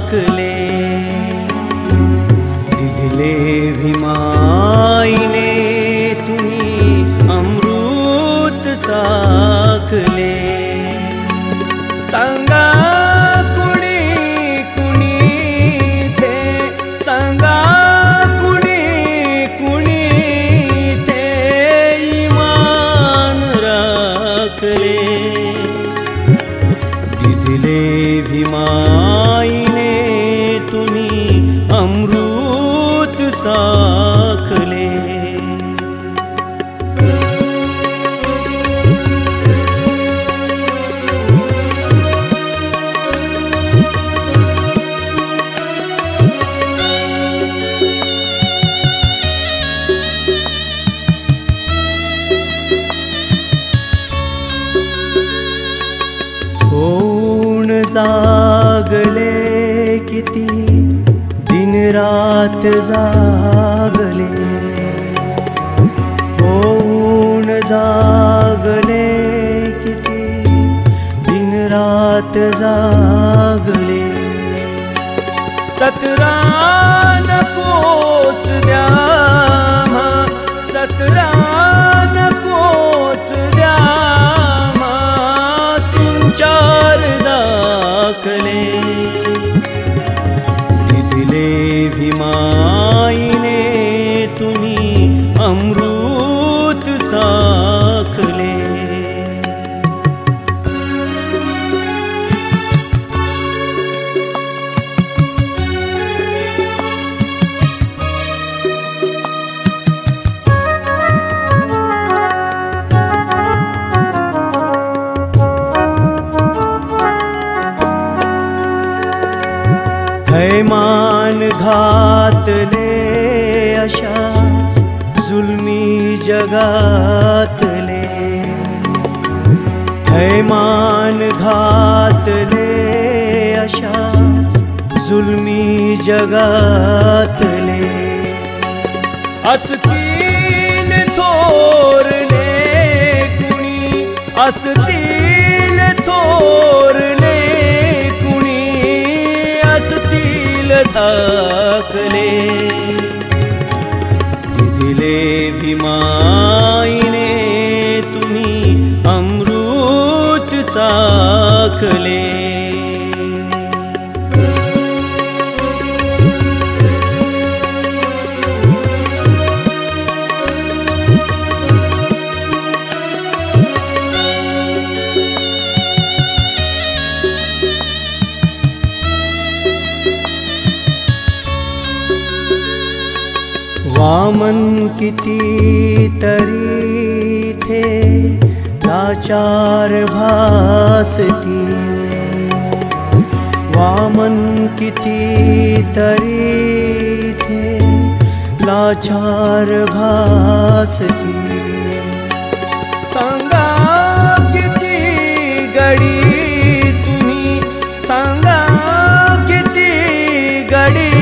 चाखले, दिले भीमाईने तुम्ही अमृत चाखले. सांगा कुणी कुणी ते, सांगा कुणी कुणी ते ईमान राखले. दिले भीमाईने तुम्ही अमृत चाखले. होऊन जागले किती दिन रात जागले, होऊन जागले किती दिन रात जागले. सतरा नकोच द्या, सतरा नकोच द्या, तुमच्यार दाखले. दिले भीमाईने तुम्ही अमृत चाखले. थैमान घातले अशा जुलमी जगातले, थैमान घातले अशा जुलमी जगातले. असतील थोरले कुणी, असतील थोरले धाकले. दिले भीमाईने तुम्ही अमृत चाखले. वामन किती तरी थे लाचार भासती, वामन किती तरी थे लाचार भासती. सांगा किती गडी तुम्ही, सांगा किती गडी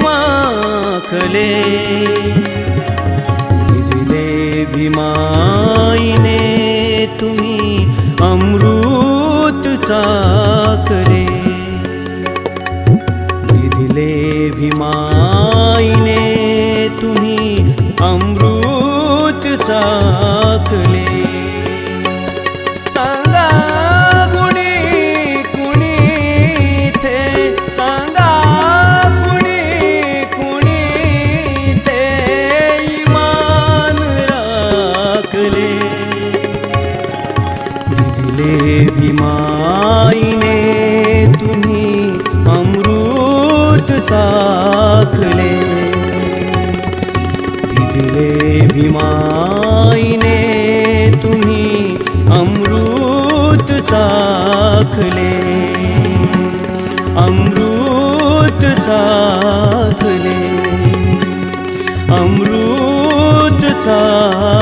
माखले. दिले भीमाईने तुम्ही अमृत चाखले. दिले भीमाईने तुम्ही अमृत चाखले. सांगा कुणी कुणी थे, सांगा भीमाईने तुम्ही अमृत चाखले. दिले भीमाईने तुम्ही अमृत चाखले. अमृत चाखले, अमृत चाखले.